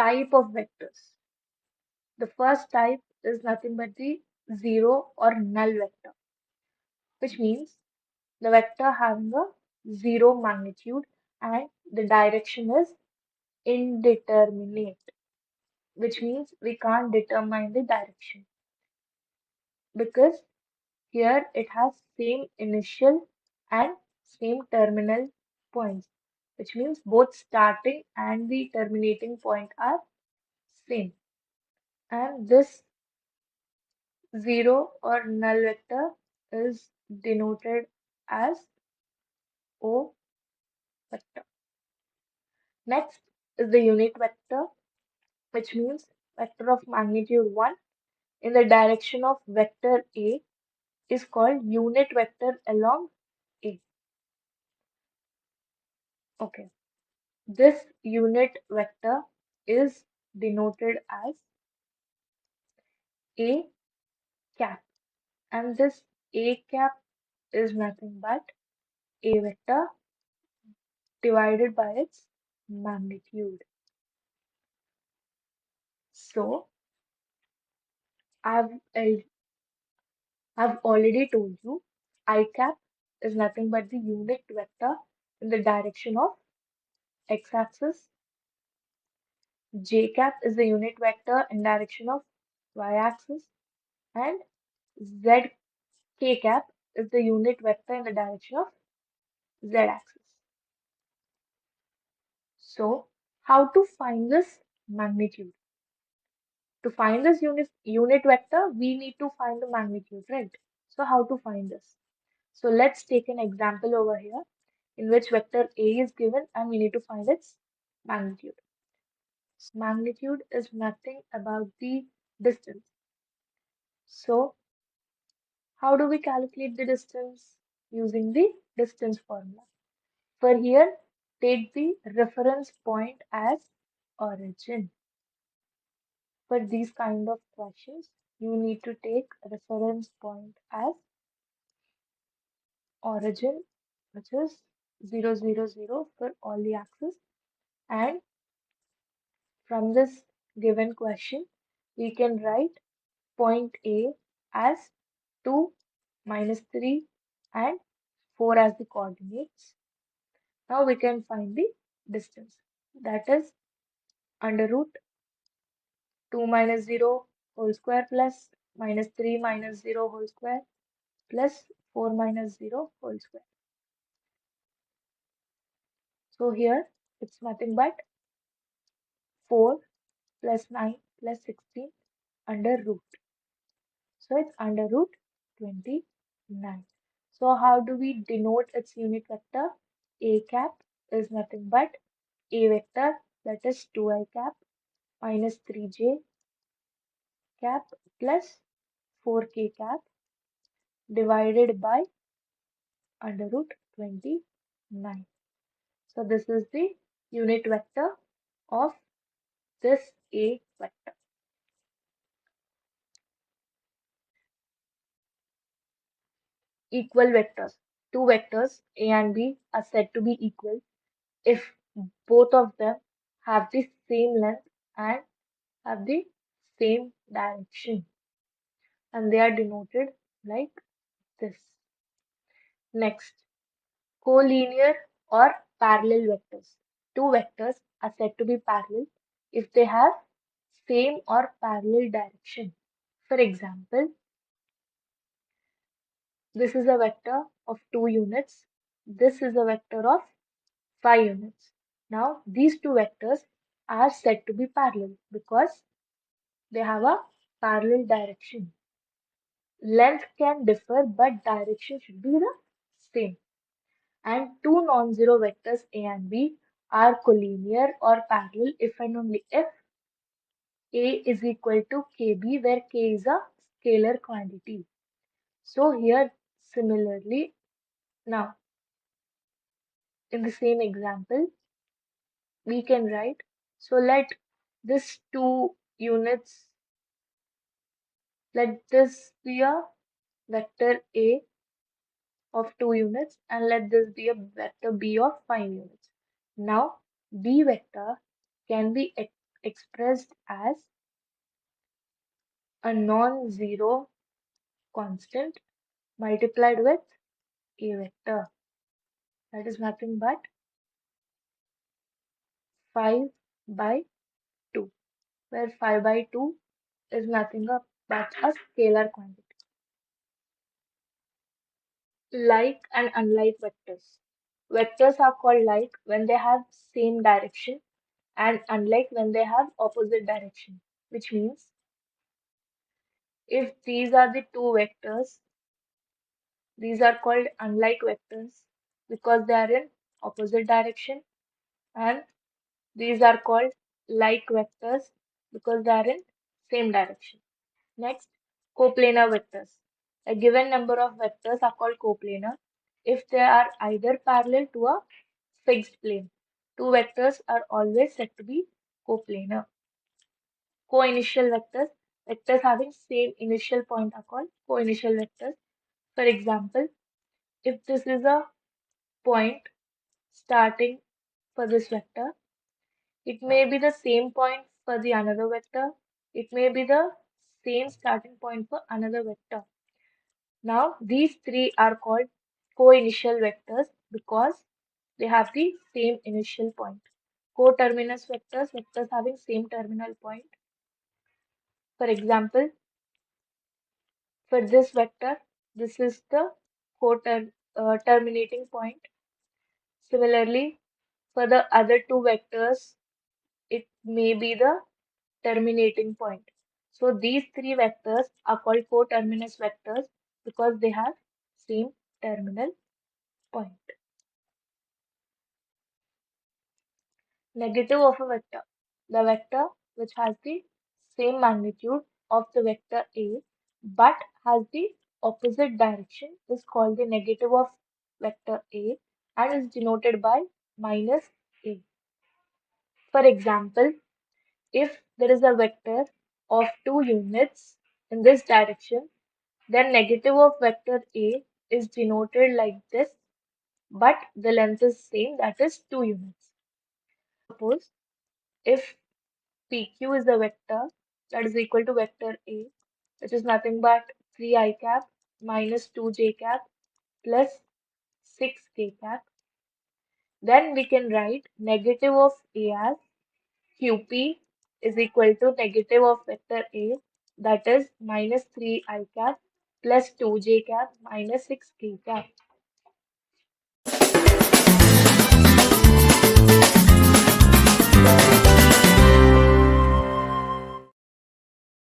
type of vectors. The first type is nothing but the zero or null vector, which means the vector having a zero magnitude and the direction is indeterminate, which means we can't determine the direction because here it has same initial and same terminal points, which means both starting and the terminating point are same. And this zero or null vector is denoted as O vector. Next is the unit vector, which means vector of magnitude 1 in the direction of vector A is called unit vector along A. Okay, this unit vector is denoted as A cap, and this A cap is nothing but A vector divided by its magnitude. So I've I've already told you I cap is nothing but the unit vector in the direction of x-axis. J cap is the unit vector in direction of y-axis, and z k cap is the unit vector in the direction of z-axis. So how to find this magnitude? To find this unit vector, we need to find the magnitude, right? So how to find this? So let's take an example over here in which vector A is given and we need to find its magnitude. Magnitude is nothing about the distance. So how do we calculate the distance? Using the distance formula. For here, take the reference point as origin. For these kind of questions, you need to take reference point as origin, which is 0, 0, 0 for all the axes. And from this given question, we can write point A as 2, -3 and 4 as the coordinates. Now we can find the distance. That is under root 2 minus 0 whole square plus -3 minus 0 whole square plus 4 minus 0 whole square. So here it's nothing but 4 plus 9 plus 16 under root. So it's under root 29. So how do we denote its unit vector? A cap is nothing but A vector, that is 2i cap minus 3j cap plus 4k cap divided by under root 29. So this is the unit vector of this A vector. Equal vectors. Two vectors A and B are said to be equal if both of them have the same length and have the same direction, and they are denoted like this. Next, collinear or parallel vectors. Two vectors are said to be parallel if they have same or parallel direction. For example, this is a vector of 2 units. This is a vector of 5 units. Now, these two vectors are said to be parallel because they have a parallel direction. Length can differ, but direction should be the same. And two non-zero vectors A and B are collinear or parallel if and only if A is equal to KB, where K is a scalar quantity. So here, similarly, now in the same example, we can write, so let this 2 units, let this be a vector A of 2 units and let this be a vector B of 5 units. Now, B vector can be expressed as a non-zero constant multiplied with a vector. That is nothing but 5 by 2, where 5 by 2 is nothing but a scalar quantity. Like and unlike vectors. Vectors are called like when they have same direction and unlike when they have opposite direction, which means if these are the two vectors, these are called unlike vectors because they are in opposite direction, and these are called like vectors because they are in same direction. Next, coplanar vectors. A given number of vectors are called coplanar if they are either parallel to a fixed plane. Two vectors are always said to be coplanar. Co-initial vectors. Vectors having same initial point are called co-initial vectors. For example, if this is a point starting for this vector, it may be the same point for the another vector. It may be the same starting point for another vector. Now, these three are called co-initial vectors because they have the same initial point. Co-terminus vectors, vectors having same terminal point. For example, for this vector, this is the terminating point. Similarly, for the other two vectors, it may be the terminating point. So these three vectors are called coterminous vectors because they have same terminal point. Negative of a vector. The vector which has the same magnitude of the vector A but has the opposite direction is called the negative of vector A and is denoted by minus A. For example, if there is a vector of 2 units in this direction, then negative of vector A is denoted like this, but the length is same, that is 2 units. Suppose if PQ is a vector that is equal to vector A, which is nothing but 3 I cap minus 2 j cap plus 6 k cap, then we can write negative of A as QP is equal to negative of vector A, that is minus 3 I cap plus 2 j cap minus 6 k cap.